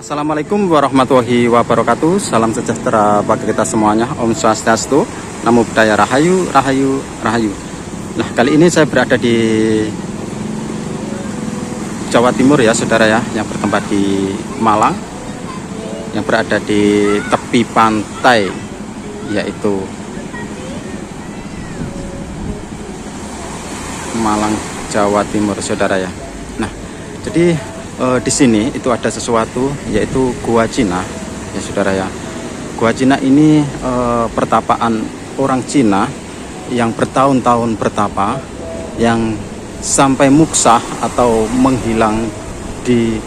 Assalamualaikum warahmatullahi wabarakatuh. Salam sejahtera bagi kita semuanya. Om Swastiastu. Namo Buddhaya. Rahayu, Rahayu, Rahayu. Nah, kali ini saya berada di Jawa Timur ya saudara ya, yang bertempat di Malang, yang berada di tepi pantai, yaitu Malang, Jawa Timur saudara ya. Nah, jadi di sini itu ada sesuatu, yaitu Gua Cina ya saudara ya. Gua Cina ini pertapaan orang Cina yang bertahun-tahun bertapa, yang sampai muksah atau menghilang di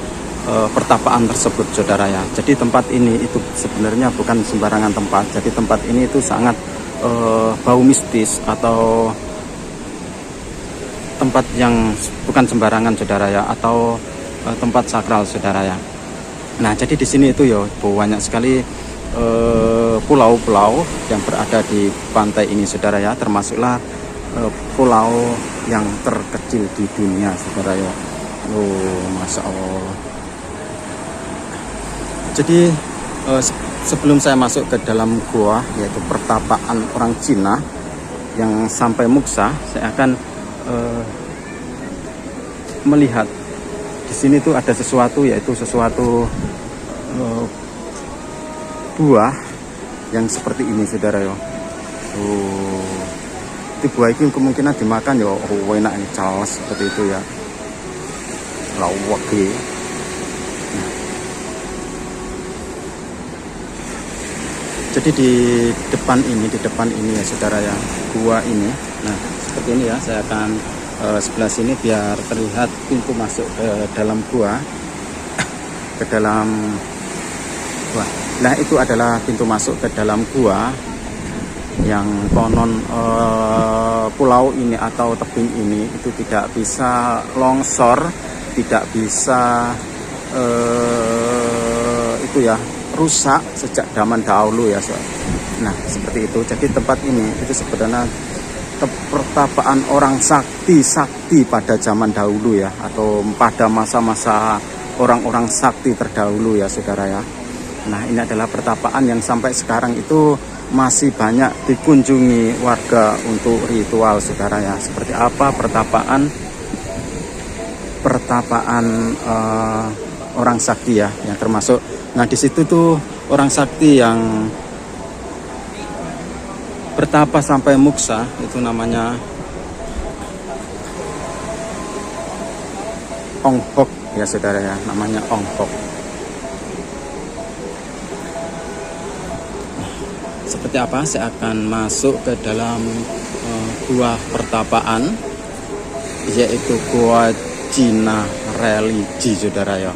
pertapaan tersebut saudara ya. Jadi tempat ini itu sebenarnya bukan sembarangan tempat. Jadi tempat ini itu sangat bau mistis atau tempat yang bukan sembarangan saudara ya, atau tempat sakral saudara ya. Nah, jadi di sini itu ya banyak sekali pulau-pulau yang berada di pantai ini saudara ya, termasuklah pulau yang terkecil di dunia saudara ya. Oh, masya Allah. Jadi sebelum saya masuk ke dalam gua, yaitu pertapaan orang Cina yang sampai muksa, saya akan melihat di sini tuh ada sesuatu, yaitu sesuatu buah yang seperti ini saudara ya. Itu buah itu kemungkinan dimakan ya. Oh, enak ini, calas seperti itu ya. Lawak ya. Jadi di depan ini ya saudara ya, gua ini. Nah, seperti ini ya, saya akan sebelah sini biar terlihat pintu masuk ke dalam gua, ke dalam gua. Nah, itu adalah pintu masuk ke dalam gua yang konon pulau ini atau tebing ini itu tidak bisa longsor, tidak bisa itu ya, rusak sejak zaman dahulu ya. Nah, seperti itu. Jadi tempat ini itu sebenarnya pertapaan orang sakti pada zaman dahulu ya, atau pada masa-masa orang-orang sakti terdahulu ya saudara ya. Nah, ini adalah pertapaan yang sampai sekarang itu masih banyak dikunjungi warga untuk ritual saudara ya. Seperti apa pertapaan orang sakti ya, yang termasuk. Nah, di situ tuh orang sakti yang bertapa sampai muksa, itu namanya Ong Hok ya saudara ya, namanya Ong Hok. Seperti apa? Saya akan masuk ke dalam gua pertapaan, yaitu Gua Cina religi saudara ya.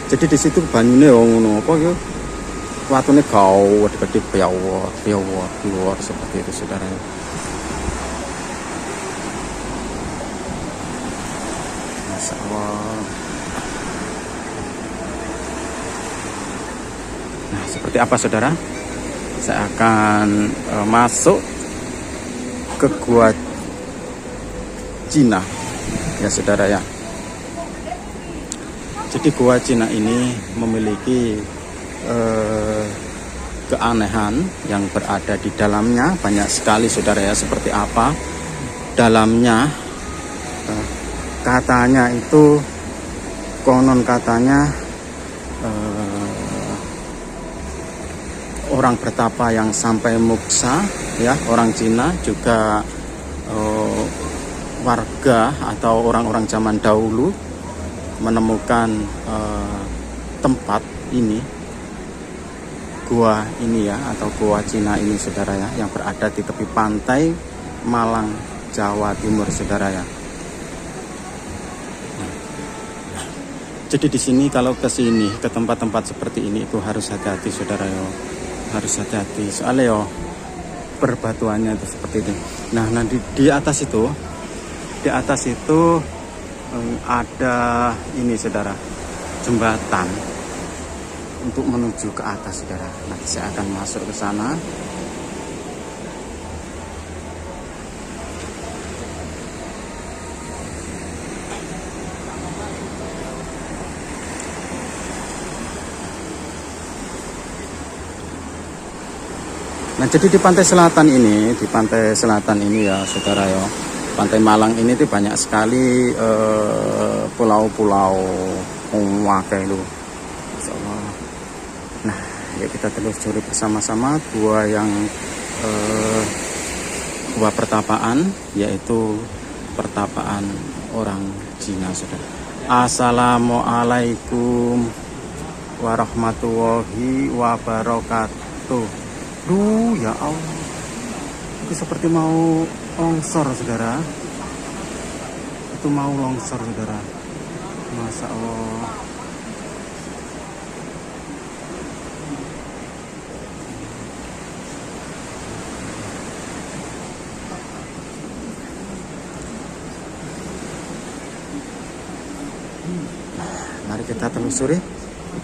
Jadi di situ banyune ngono apa ya? Watune kau gede piawar keluar seperti itu saudara. Masya Allah. Nah, seperti apa saudara? Saya akan masuk ke Gua Cina ya saudara ya. Jadi Gua Cina ini memiliki keanehan yang berada di dalamnya banyak sekali saudara ya. Seperti apa dalamnya? Katanya itu, konon katanya orang bertapa yang sampai muksa ya, orang Cina juga warga atau orang-orang zaman dahulu menemukan tempat ini, gua ini ya, atau Gua Cina ini saudara ya, yang berada di tepi pantai Malang, Jawa Timur saudara ya. Jadi di sini kalau ke sini, ke tempat-tempat seperti ini itu harus hati-hati saudara ya. Harus hati-hati soalnya ya perbatuannya itu seperti itu. Nah, di atas itu ada ini saudara, jembatan untuk menuju ke atas saudara. Nanti saya akan masuk ke sana. Nah, jadi di pantai selatan ini, ya saudara ya, Pantai Malang ini tuh banyak sekali pulau-pulau wakai itu. Nah, ya kita telusuri bersama-sama gua yang gua pertapaan, yaitu pertapaan orang Cina, saudara. Assalamualaikum warahmatullahi wabarakatuh. Ya Allah, itu seperti mau longsor, saudara. Itu mau longsor, saudara. Masya Allah. Mari kita telusuri.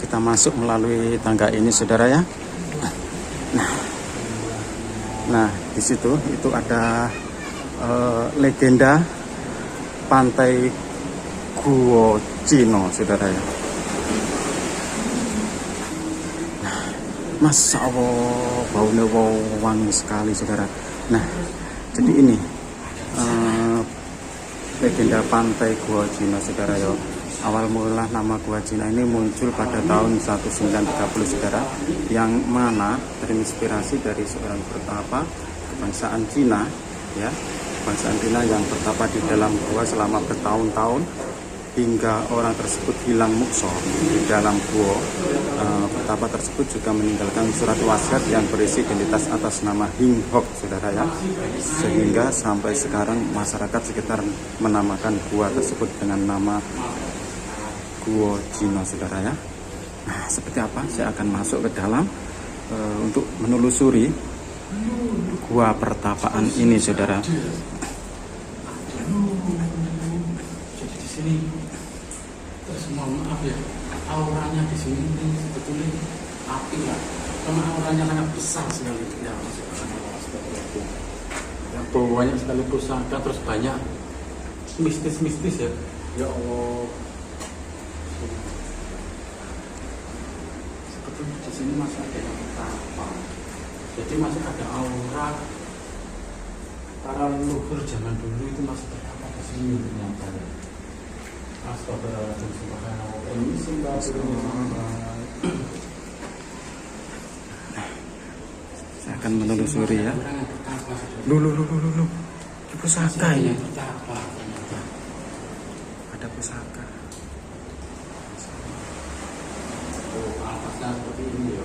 Kita masuk melalui tangga ini, saudara ya. Nah, di situ itu ada legenda Pantai Guo Cino, saudara ya. Nah, Masya Allah, baunya wangi sekali, saudara. Nah, jadi ini legenda Pantai Guo Cino, saudara ya. Awal mula nama Gua Cina ini muncul pada tahun 1930, saudara, yang mana terinspirasi dari seorang pertapa kebangsaan Cina, ya, kebangsaan Cina yang bertapa di dalam gua selama bertahun-tahun hingga orang tersebut hilang mukso di dalam gua. Pertapa tersebut juga meninggalkan surat wasiat yang berisi identitas atas nama Hing Hok, saudara ya, sehingga sampai sekarang masyarakat sekitar menamakan gua tersebut dengan nama Guo Cino, saudara ya. Nah, seperti apa? Saya akan masuk ke dalam untuk menelusuri gua pertapaan ini, saudara. Jadi di sini terus mohon maaf ya, auranya di sini sebetulnya api ya, karena auranya sangat besar sekali. Ya, banyak sekali pusaka, terus banyak mistis-mistis ya. Ya Allah. Di sini masih ada yang pertapa, jadi masih ada aura para leluhur zaman dulu itu masih bertapa di sini ternyata. Astagfirullahaladzim, subhanallah. Ini sembah. Saya akan menelusuri ya. Lu. Di pusaka ini. Ada pusaka. Atasnya seperti ini ya.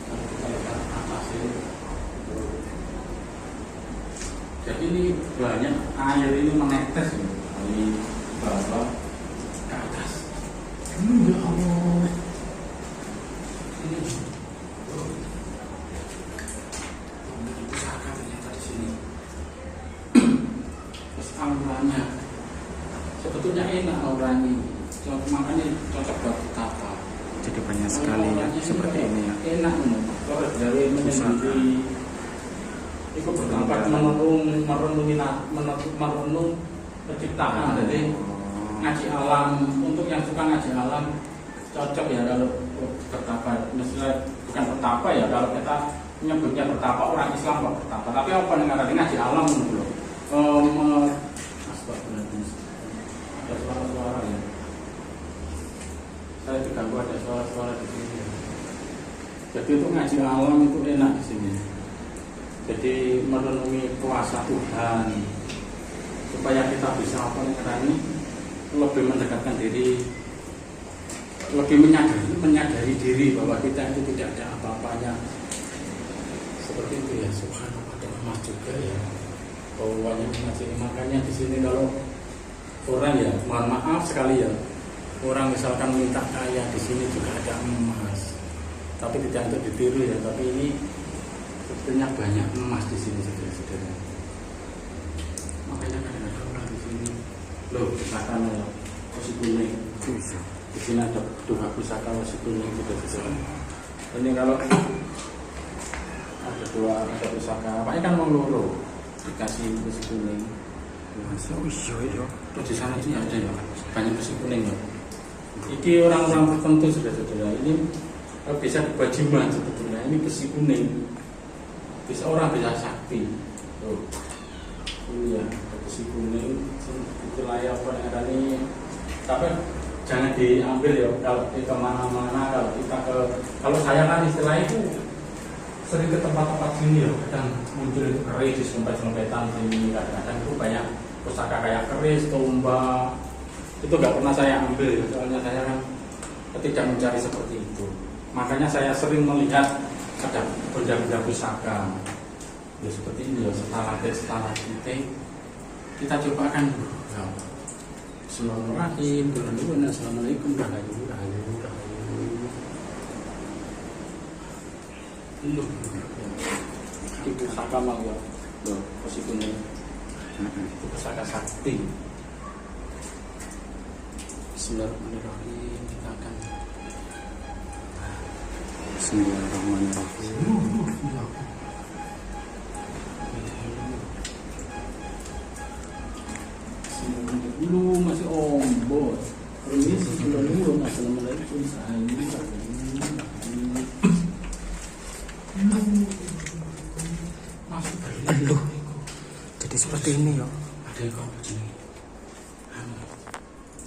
Kalau kita lihat atasnya, jadi ini banyak air ini menetes ya, dari bawah ke atas. Ya Allah. Ini pusaka ternyata di sini. Terus auranya sebetulnya enak auranya, makanya cocok buat tata. Jadi banyak sekali ya, seperti ini ya. Enak kalau dari menyendiri itu bertempat merenung penciptaan. Jadi ngaji alam, untuk yang suka ngaji alam cocok ya kalau bertapa. Misalnya bukan bertapa ya, kalau kita menyebutnya bertapa, orang Islam kok bertapa, tapi apa dengan ngaji alam dulu. Astagfirullahaladzim, ada suara-suara ya. Saya diganggu ada suara-suara di sini. Jadi untuk ngaji alam itu enak di sini. Jadi merenungi kuasa Tuhan, supaya kita bisa lebih mendekatkan diri, lebih menyadari diri bahwa kita itu tidak ada apa-apanya. Seperti itu ya, subhanallah, ada emas juga ya. Bawahnya emas ini, makanya di sini kalau orang ya, mohon maaf sekali ya, orang misalkan minta kaya, di sini juga ada emas, tapi tidak untuk ditiru ya. Tapi ini sebetulnya banyak emas di sini, saudara-saudara. Makanya kadang-kadang orang di sini, loh, pusakanya ya, wasi kuning. Di sini ada dua pusaka wasi kuning, saudara-saudara. Ini kalau ada pusaka, makanya kan mau loro dikasih wasi kuning. Terus di sana sini ada ya, banyak wasi kuning ya. Ini orang-orang tertentu, saudara-saudara, ini bisa dibuat jimat sebetulnya. Ini besi kuning, bisa orang bisa sakti. Tuh. Ini ya, besi kuning itu layak apa yang ada ini. Tapi jangan diambil ya kalau kita kemana-mana, kalau saya kan istilahnya itu sering ke tempat-tempat sini ya, kadang muncul itu keris di sempet-sempetan sini, kadang-kadang itu banyak pusaka kayak keris, tombak, itu nggak pernah saya ambil ya, soalnya saya kan tidak mencari seperti itu. Makanya saya sering melihat ada benda-benda pusaka ya seperti ini ya, stalagtit, kita coba kan ya. Bismillahirrahmanirrahim. Assalamualaikum warahmatullahi wabarakatuh. Itu pusaka mal ya, posisi kuning. Itu pusaka sakti. Bismillahirrahmanirrahim. Kita akan Bismillahirrahmanirrahim. Dulu masih ombot. Permisi sebelum assalamualaikum Aduh, jadi seperti ini ya. Ada yang kau begini.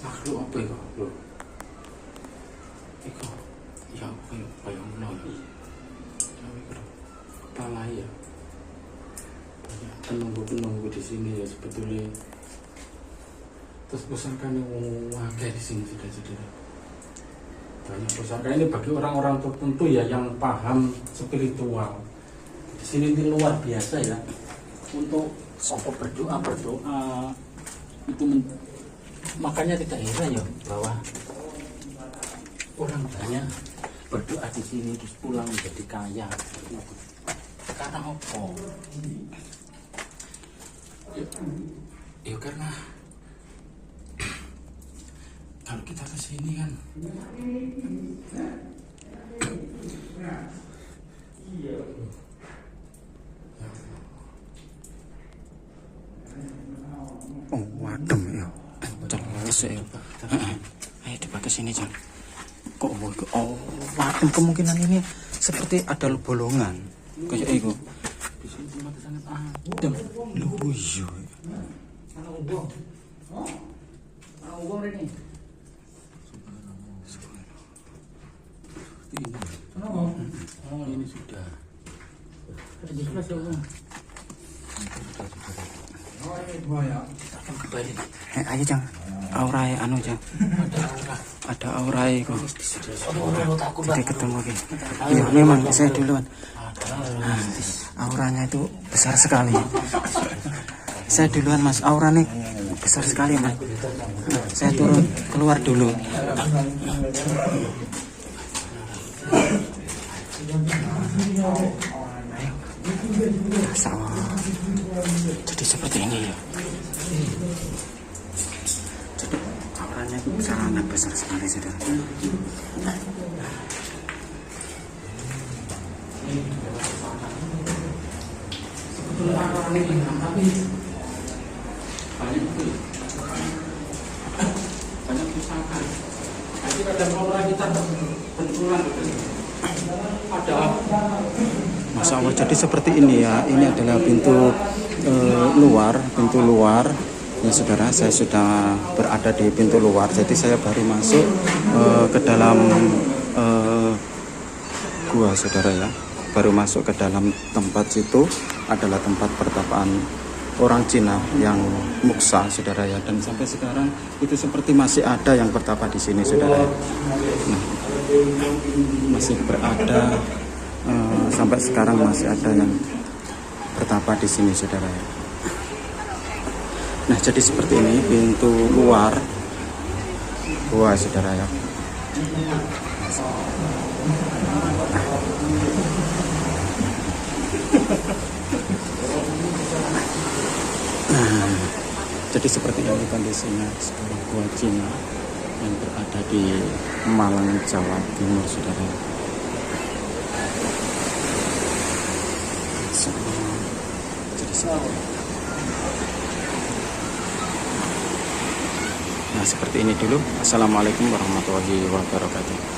Makhluk apa ya kau? Iko, ya apa ya? Kayak ular. Kepala ya. Banyak penunggu di sini ya sebetulnya. Terus pusaka yang wakai di sini saudara-saudara. Banyak pusaka ini bagi orang-orang tertentu ya yang paham spiritual. Di sini ini luar biasa ya. Untuk berdoa itu makanya tidak heran ya bahwa orang banyak berdoa di sini terus pulang menjadi kaya. Karena apa? Ya karena kalau kita ke sini kan Oh, wadem ya. Jelas ya. Ayo coba ke sini, Jan. Kok oh, wadem, kemungkinan ini seperti ada bolongan. Kayak itu. di sini tempat sangat adem. Loh, iya. Ana ubong. Oh. Ana ubong ini. Oh, ini sudah. Ini sudah ubong. Oh, ini buaya. Akan kembali. Ayo, Jang. Aura anu, Jang. Ada aura kok. Jadi ketemu lagi. Iya, memang saya duluan. Auranya itu besar sekali. Saya duluan, Mas. Auranya besar sekali, Mas. Saya turun keluar dulu. Sama. Jadi seperti ini ya. Jadi auranya sangat besar sekali, saudara. Sebetulnya orang ini tapi banyak pusaka. Jadi kadang orang kita benturan ada. Masya Allah, jadi seperti ini ya. Ini adalah pintu luar ya saudara. Saya sudah berada di pintu luar, jadi saya baru masuk ke dalam gua, saudara ya. Baru masuk ke dalam tempat situ adalah tempat pertapaan orang Cina yang muksa, saudara ya. Dan sampai sekarang itu seperti masih ada yang bertapa di sini, saudara ya. Nah, masih berada sampai sekarang masih ada yang bertapa di sini, saudara ya. Nah, jadi seperti ini pintu luar gua, saudara ya. Nah, jadi seperti ini kondisinya sekarang gua Cina yang berada di Malang, Jawa Timur, saudara. Jadi seperti ini. Nah, seperti ini dulu. Assalamualaikum warahmatullahi wabarakatuh.